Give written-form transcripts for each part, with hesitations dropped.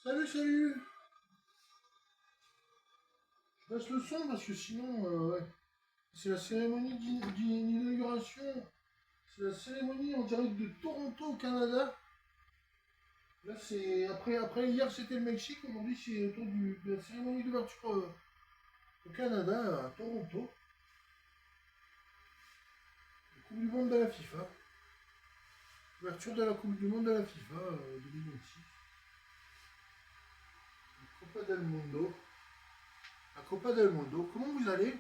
Salut, salut. Je baisse le son parce que sinon, ouais. C'est la cérémonie d'inauguration. C'est la cérémonie en direct de Toronto au Canada. Là, c'est après hier c'était le Mexique, aujourd'hui c'est autour de la cérémonie d'ouverture au Canada, à Toronto. La Coupe du Monde de la FIFA. Ouverture de la Coupe du Monde de la FIFA 2026. La Copa del Mundo. La Copa del Mundo. Comment vous allez?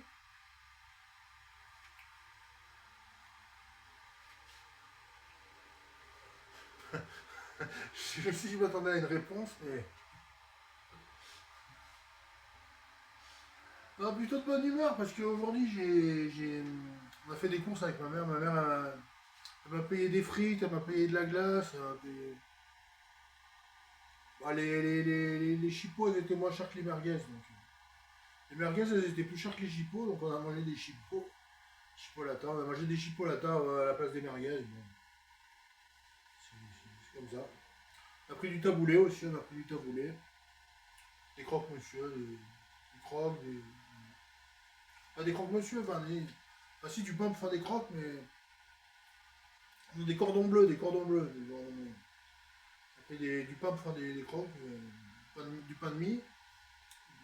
Je sais si je m'attendais à une réponse, mais. Non, plutôt de bonne humeur parce qu'aujourd'hui on a fait des courses avec ma mère. Ma mère elle m'a payé des frites, elle m'a payé de la glace, elle m'a payé. Bah, les chipots elles étaient moins chers que les merguez. Donc, les merguez elles étaient plus chères que les chipots, donc on a mangé des chipots. Chipolata, on a mangé des chipolatas à la place des merguez. Bon, c'est comme ça. On a pris du taboulé aussi, on a pris du taboulé. Des croque-monsieur, des croques, des. Pas des croque-monsieur, enfin des. Enfin si du pain pour faire des croques, mais. Des cordons bleus, des cordons bleus. Des cordons bleus. Après du pain pour faire des croques, du pain de mie.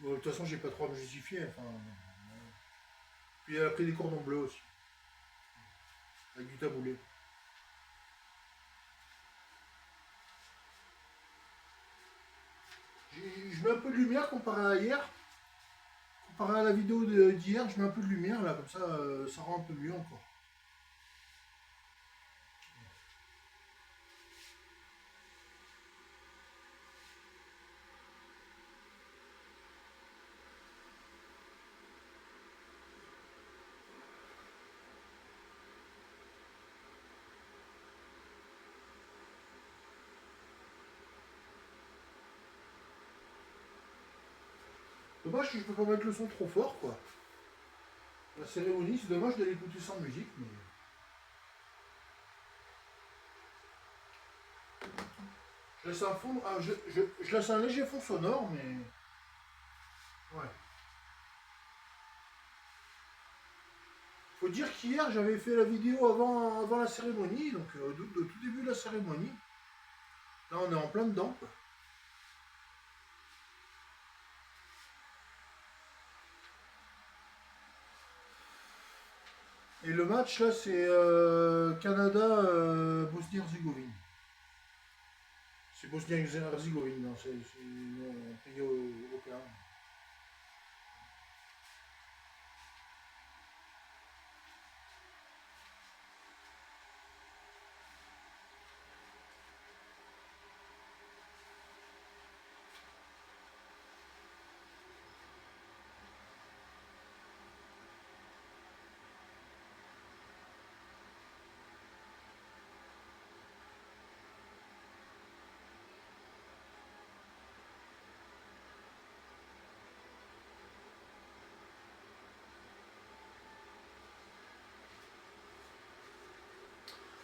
Bon, de toute façon, j'ai pas trop à me justifier. Enfin, puis elle a pris des cordons bleus aussi, avec du taboulé. Je mets un peu de lumière comparé à hier. Comparé à la vidéo d'hier, je mets un peu de lumière là, comme ça, ça rend un peu mieux encore. Dommage que je peux pas mettre le son trop fort, quoi. La cérémonie, c'est dommage de l'écouter sans musique, mais. Je laisse un fond. Ah, je laisse un léger fond sonore, mais. Ouais. Faut dire qu'hier, j'avais fait la vidéo avant la cérémonie, donc de tout début de la cérémonie. Là, on est en plein dedans, quoi. Et le match, là, c'est Canada-Bosnie-Herzégovine. C'est Bosnie-Herzégovine, non, c'est un pays européen.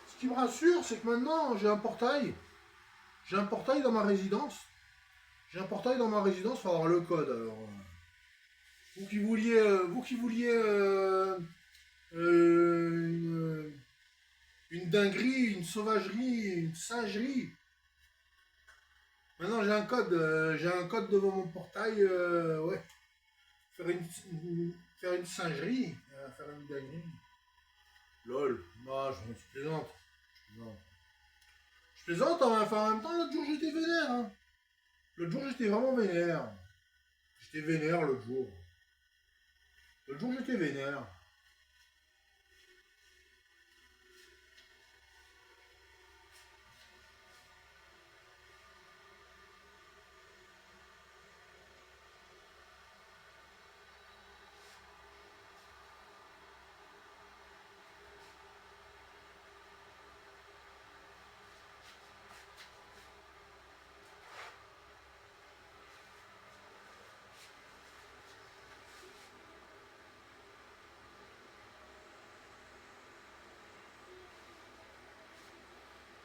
Ce qui me rassure, c'est que maintenant, j'ai un portail. J'ai un portail dans ma résidence. J'ai un portail dans ma résidence, il faut avoir le code. Alors, vous qui vouliez une dinguerie, une sauvagerie, une singerie. Maintenant j'ai un code devant mon portail, ouais. Faire faire une singerie, faire une dinguerie. Lol, non, je plaisante. Non. Je plaisante, hein, enfin, en même temps, l'autre jour j'étais vénère. Hein. L'autre jour j'étais vraiment vénère. J'étais vénère l'autre jour. L'autre jour j'étais vénère.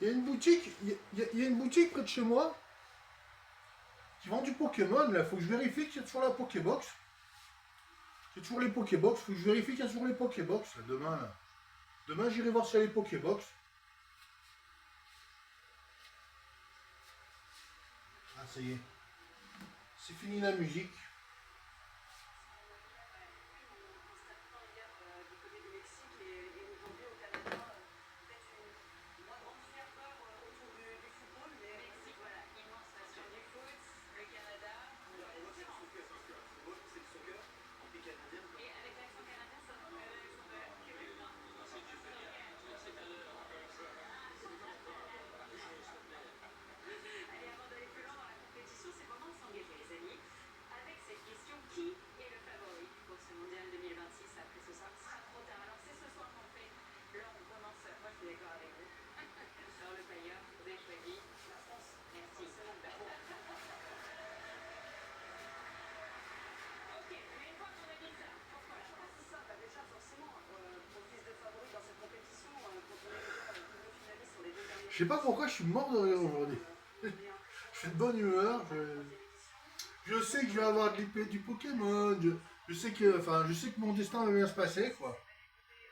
Il y a une boutique, il y a une boutique près de chez moi. qui vend du Pokémon, là, faut que je vérifie qu'il y a toujours la Pokébox. J'ai toujours les Pokébox, faut que je vérifie qu'il y a toujours les Pokébox, là, demain, là. Demain, j'irai voir s'il y a les Pokébox. Ah, ça y est. C'est fini la musique. Je sais pas pourquoi je suis mort de rire aujourd'hui. Je suis de bonne humeur. Je sais que je vais avoir de l'épée du Pokémon. Je sais que, enfin, je sais que mon destin va bien se passer, quoi.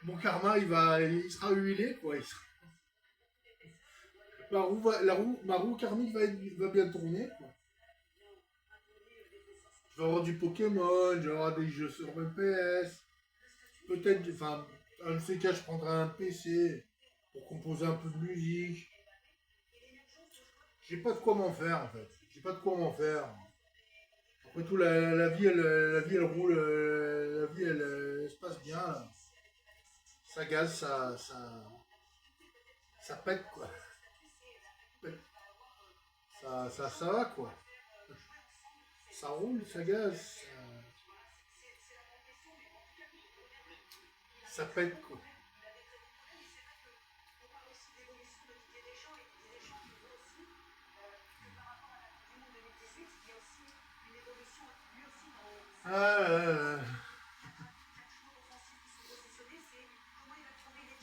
Mon karma, il sera huilé, quoi. Ma roue karmique va bien tourner, quoi. Je vais avoir du Pokémon, je vais avoir des jeux sur le PS. Peut-être, enfin, un de ces cas, je prendrai un PC pour composer un peu de musique. J'ai pas de quoi m'en faire, en fait. J'ai pas de quoi m'en faire. Après tout, la vie, elle roule, la vie, elle se passe bien. Là. Ça gaz, ça pète, quoi. Ça va, quoi. Ça roule, ça gaz, ça pète, quoi.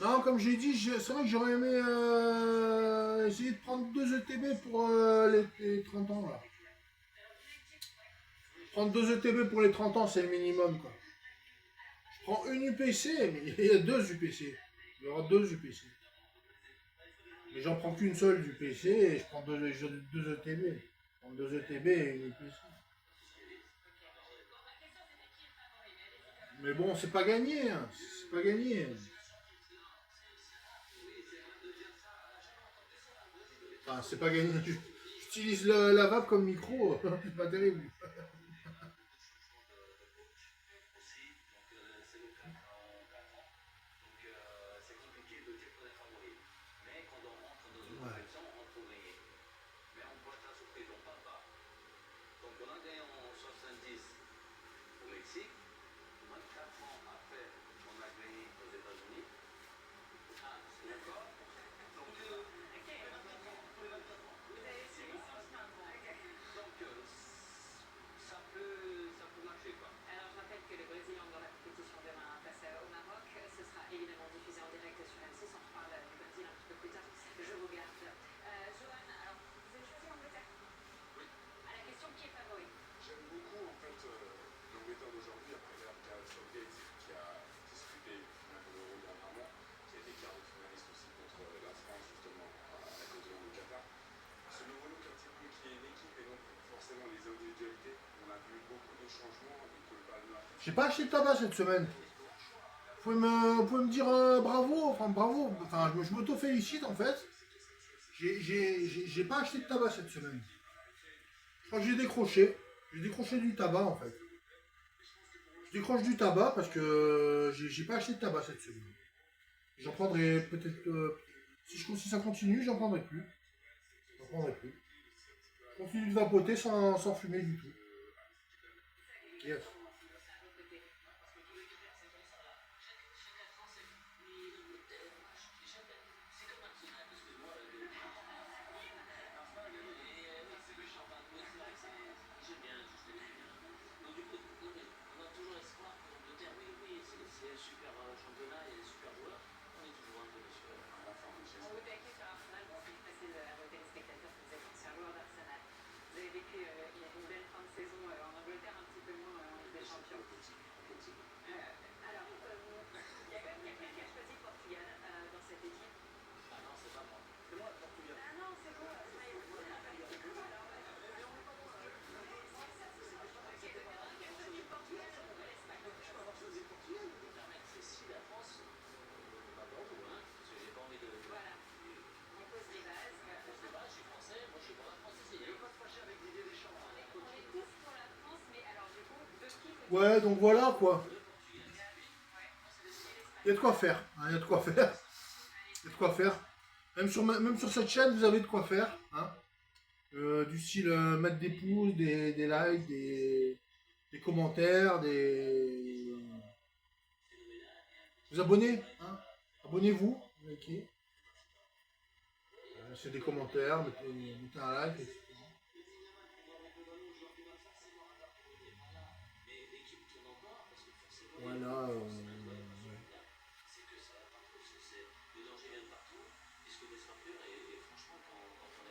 Non, comme j'ai dit, c'est vrai que j'aurais aimé essayer de prendre 2 ETB pour les 30 ans, là. Prendre 2 ETB pour les 30 ans, c'est le minimum, quoi. Je prends une UPC, mais il y a 2 UPC. Il y aura 2 UPC. Mais j'en prends qu'une seule du PC et je prends 2 ETB. Je prends 2 ETB et une UPC. Mais bon, c'est pas gagné, hein. C'est pas gagné. Enfin, c'est pas gagné. J'utilise la vape comme micro, c'est pas terrible. Ouais. J'ai pas acheté de tabac cette semaine. Vous pouvez me dire bravo, enfin je m'auto-félicite en fait. J'ai pas acheté de tabac cette semaine. Je crois que j'ai décroché. J'ai décroché du tabac en fait. Je décroche du tabac parce que j'ai pas acheté de tabac cette semaine. J'en prendrai peut-être. Si ça continue, j'en prendrai plus. J'en prendrai plus. Je continue de vapoter sans fumer du tout. Yes. Ouais, donc voilà quoi. Il y a de quoi faire. Hein, il y a de quoi faire. Il y a de quoi faire. Même sur cette chaîne, vous avez de quoi faire. Hein. Du style mettre des pouces, des likes, des commentaires, vous abonnez. Hein. Abonnez-vous. Likez. C'est des commentaires, mettez un like, etc. Voilà.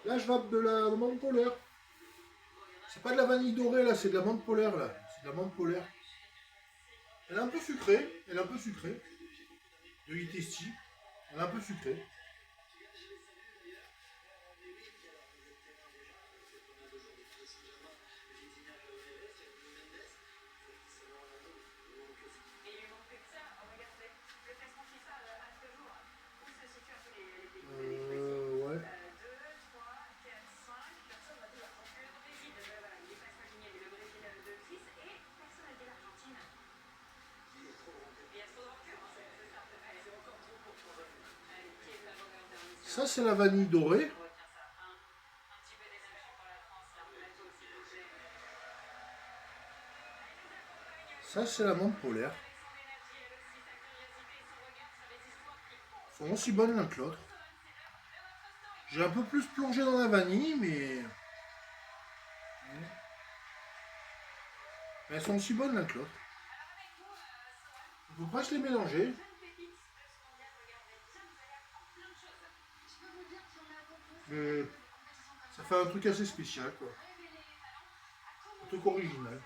Là, je vape de la menthe polaire. C'est pas de la vanille dorée, là, c'est de la menthe polaire, là. C'est de la menthe polaire. Elle est un peu sucrée. Elle est un peu sucrée. De Itesti. Elle est un peu sucrée. Ouais. Ça, c'est la vanille dorée. Ça, c'est la menthe polaire. Elles sont aussi bonnes l'un que l'autre. J'ai un peu plus plongé dans la vanille, mais elles sont aussi bonnes l'un que l'autre. On peut pas se les mélanger. Mais ça fait un truc assez spécial, quoi. Un truc original.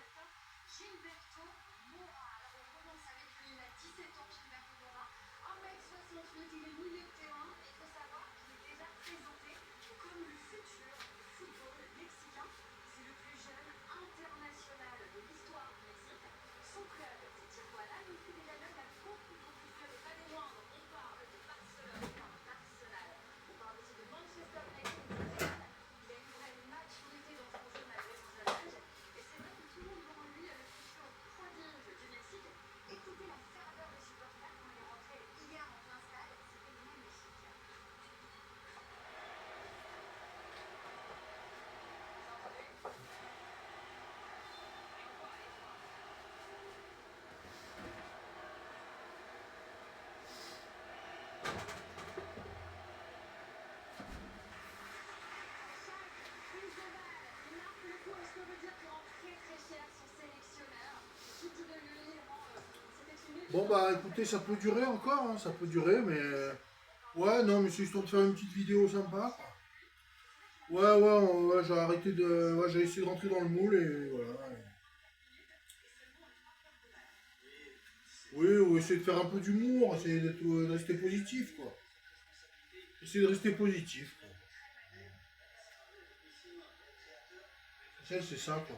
Bon bah écoutez, ça peut durer encore, hein, ça peut durer, mais ouais, non, mais c'est histoire de faire une petite vidéo sympa. Ouais, j'ai arrêté de, ouais, j'ai essayé de rentrer dans le moule et voilà. Oui, ou essayer de faire un peu d'humour, essayer de rester positif, quoi. Essayer de rester positif, quoi. C'est ça, quoi.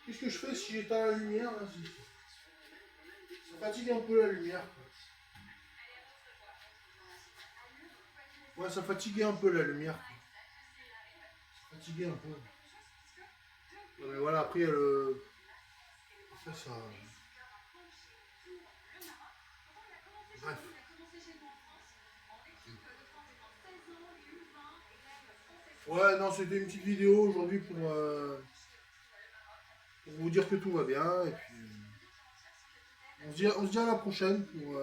Qu'est-ce que je fais si j'éteins la lumière, là, ça fatigue un peu la lumière, quoi. Ouais, ça fatiguait un peu la lumière, quoi. Ça fatiguait un peu. Ouais, mais voilà, après, ça. Bref. Ouais, non, c'était une petite vidéo aujourd'hui pour vous dire que tout va bien. Et puis, on se dit à la prochaine pour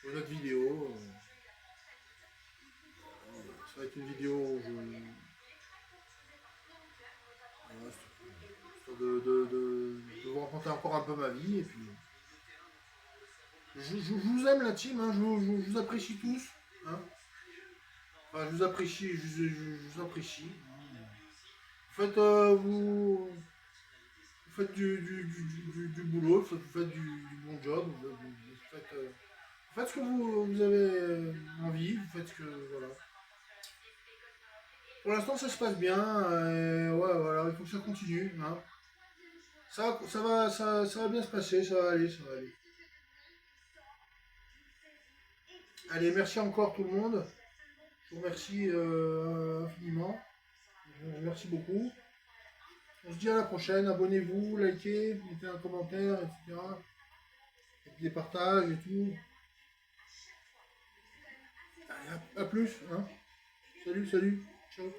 une autre vidéo. Ça va être une vidéo où histoire de vous raconter encore un peu ma vie. Et puis, je vous aime la team, hein, je vous apprécie tous. Hein. Enfin, je vous apprécie, je vous apprécie. Vous faites du boulot, vous faites du bon job, vous faites ce que vous avez envie, vous faites ce que. Voilà. Pour l'instant, ça se passe bien, ouais, voilà, il faut que ça continue. Hein. Ça va bien se passer, ça va aller, ça va aller. Allez, merci encore tout le monde. Je vous remercie infiniment. Merci beaucoup. On se dit à la prochaine, abonnez-vous, likez, mettez un commentaire, etc. Et puis des partages et tout. Allez, à plus, hein. Salut, salut. Ciao.